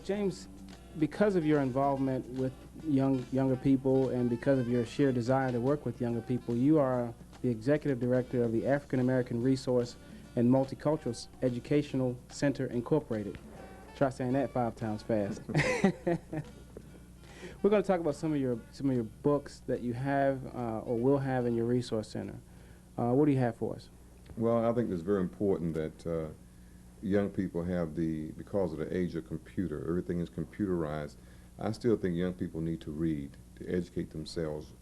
James, because of your involvement with younger people and because of your sheer desire to work with younger people, you are the executive director of the African American Resource and Multicultural Educational Center Incorporated. Try saying that 5 times fast. We're going to talk about some of your books that you have or will have in your resource center. What do you have for us? Well, I think it's very important that young people have because of the age of computer, everything is computerized. I still think young people need to read, to educate themselves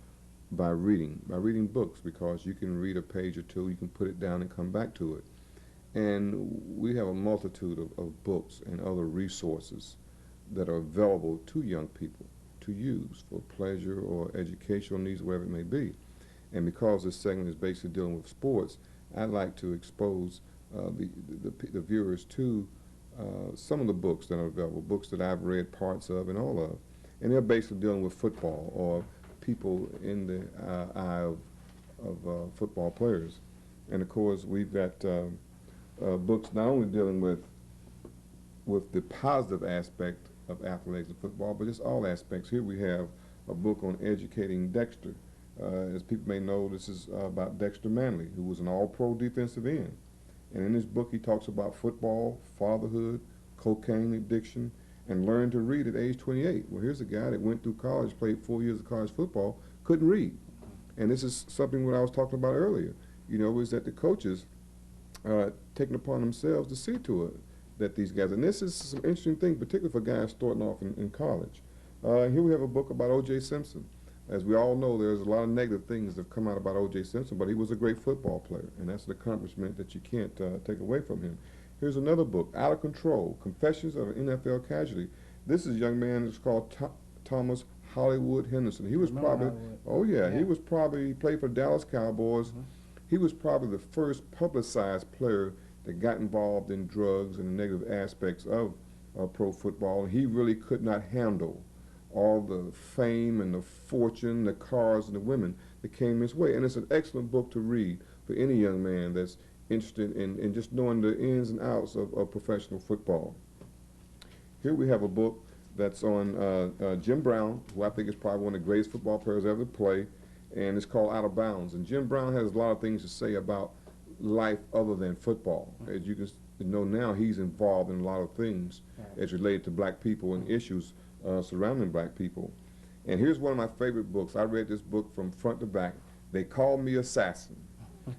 by reading books, because you can read a page or two, you can put it down and come back to it. And we have a multitude of books and other resources that are available to young people to use for pleasure or educational needs, whatever it may be. And because this segment is basically dealing with sports, I'd like to expose the viewers to some of the books that are available, books that I've read parts of and all of. And they're basically dealing with football or people in the eye of football players. And of course, we've got books not only dealing with the positive aspect of athletics and football, but just all aspects. Here we have a book on educating Dexter. As people may know, this is about Dexter Manley, who was an all-pro defensive end. And in this book, he talks about football, fatherhood, cocaine addiction, and learned to read at age 28. Well, here's a guy that went through college, played 4 years of college football, couldn't read. And this is something what I was talking about earlier, is that the coaches taking upon themselves to see to it that these guys, and this is some interesting thing, particularly for guys starting off in college. Here we have a book about O.J. Simpson. As we all know, there's a lot of negative things that have come out about O.J. Simpson, but he was a great football player, and that's an accomplishment that you can't take away from him. Here's another book, Out of Control, Confessions of an NFL Casualty. This is a young man that's called Thomas Hollywood Henderson. He was probably, he played for the Dallas Cowboys. Mm-hmm. He was probably the first publicized player that got involved in drugs and the negative aspects of pro football. He really could not handle all the fame and the fortune, the cars and the women that came his way. And it's an excellent book to read for any young man that's interested in just knowing the ins and outs of professional football. Here we have a book that's on Jim Brown, who I think is probably one of the greatest football players ever to play, and it's called Out of Bounds. And Jim Brown has a lot of things to say about life other than football. As you can know now, he's involved in a lot of things as related to black people and issues surrounding black people. And here's one of my favorite books. I read this book from front to back. They Call Me Assassin.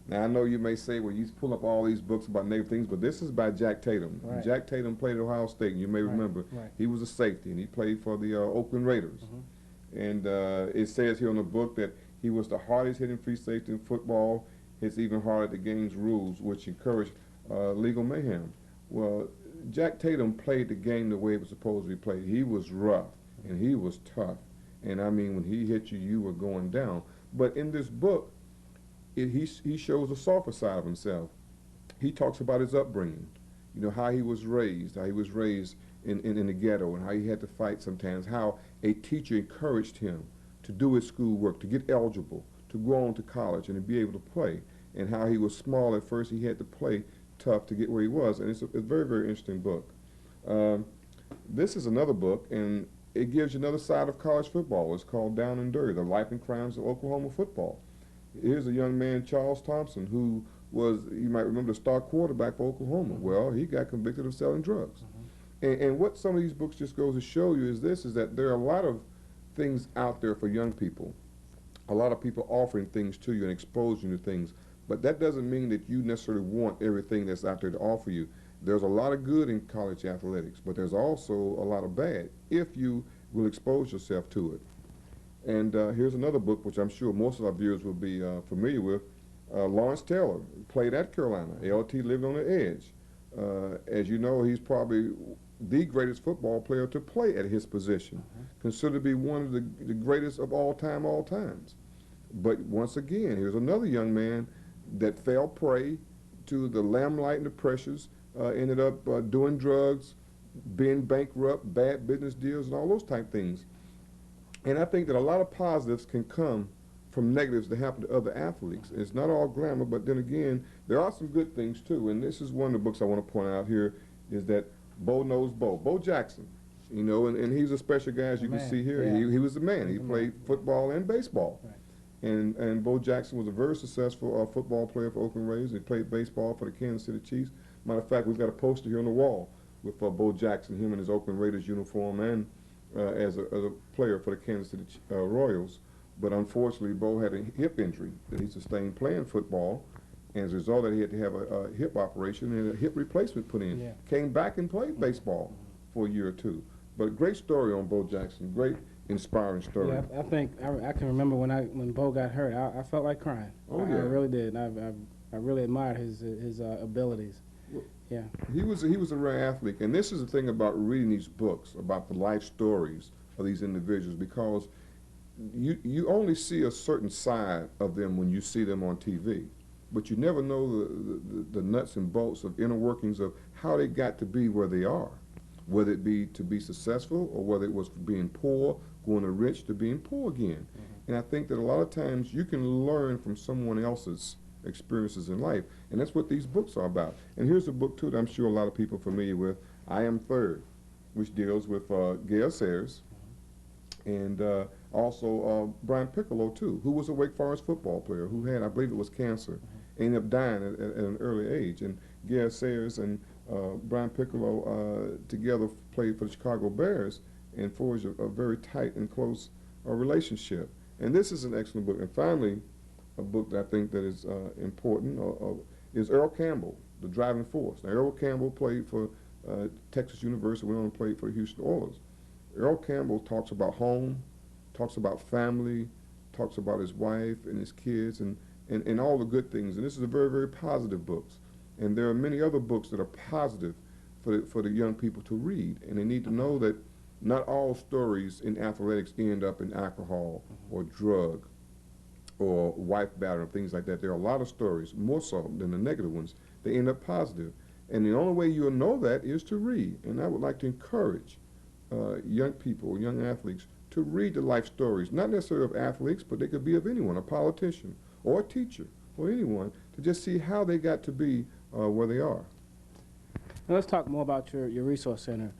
Now, I know you may say, well, you pull up all these books about negative things, but this is by Jack Tatum. Right. Jack Tatum played at Ohio State, and you may remember. Right. He was a safety, and he played for the Oakland Raiders. Mm-hmm. And it says here in the book that he was the hardest hitting free safety in football. Hits even harder to games rules, which encouraged legal mayhem. Well, Jack Tatum played the game the way it was supposed to be played. He was rough, and he was tough. And I mean, when he hit you, you were going down. But in this book, he shows a softer side of himself. He talks about his upbringing, how he was raised, in the ghetto, and how he had to fight sometimes, how a teacher encouraged him to do his schoolwork, to get eligible, to go on to college and to be able to play, and how he was small at first. He had to play tough to get where he was, and it's a very, very interesting book. This is another book, and it gives you another side of college football. It's called Down and Dirty, The Life and Crimes of Oklahoma Football. Here's a young man, Charles Thompson, who was, you might remember, the star quarterback for Oklahoma. Well, he got convicted of selling drugs. And what some of these books just goes to show you is that there are a lot of things out there for young people, a lot of people offering things to you and exposing you to things, but that doesn't mean that you necessarily want everything that's out there to offer you. There's a lot of good in college athletics, but there's also a lot of bad if you will expose yourself to it. And here's another book, which I'm sure most of our viewers will be familiar with. Lawrence Taylor played at Carolina. LT lived on the edge. As you know, he's probably the greatest football player to play at his position, considered to be one of the greatest of all times. But once again, here's another young man that fell prey to the limelight and the pressures, ended up doing drugs, being bankrupt, bad business deals, and all those type things. And I think that a lot of positives can come from negatives that happen to other athletes. It's not all glamour, but then again, there are some good things too. And this is one of the books I want to point out here, is that Bo Knows Bo. Bo Jackson You know, and he's a special guy, as you can see here. Yeah. He was the man. He The played man. football and baseball. Right. And Bo Jackson was a very successful football player for Oakland Raiders. He played baseball for the Kansas City Chiefs. Matter of fact, we've got a poster here on the wall with Bo Jackson, him in his Oakland Raiders uniform, and as a player for the Kansas City Royals. But unfortunately, Bo had a hip injury that he sustained playing football. And as a result, he had to have a hip operation and a hip replacement put in. Yeah. Came back and played baseball for a year or two. But great story on Bo Jackson. Great, inspiring story. Yeah, I think I can remember when Bo got hurt. I felt like crying. Oh, I yeah. really did. I really admired his abilities. Yeah. He was a rare athlete, and this is the thing about reading these books about the life stories of these individuals, because you only see a certain side of them when you see them on TV, but you never know the nuts and bolts of inner workings of how they got to be where they are, whether it be to be successful or whether it was being poor, going to rich to being poor again. And I think that a lot of times you can learn from someone else's experiences in life, and that's what these books are about. And here's a book too that I'm sure a lot of people are familiar with, I Am Third, which deals with Gail Sayers and also Brian Piccolo too, who was a Wake Forest football player who had, I believe it was cancer, ended up dying at an early age. And Gail Sayers and Brian Piccolo together played for the Chicago Bears and forged a very tight and close relationship. And this is an excellent book. And finally, a book that I think that is important is Earl Campbell, The Driving Force. Now, Earl Campbell played for Texas University, went on and played for the Houston Oilers. Earl Campbell talks about home, talks about family, talks about his wife and his kids and all the good things. And this is a very, very positive book. And there are many other books that are positive for the young people to read. And they need to know that not all stories in athletics end up in alcohol or drug or wife battle, things like that. There are a lot of stories, more so than the negative ones, they end up positive. And the only way you'll know that is to read. And I would like to encourage young people, young athletes, to read the life stories, not necessarily of athletes, but they could be of anyone, a politician or a teacher or anyone, to just see how they got to be where they are. Now let's talk more about your resource center.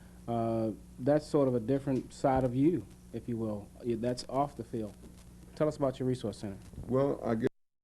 That's sort of a different side of you, if you will. That's off the field. Tell us about your resource center. Well, I guess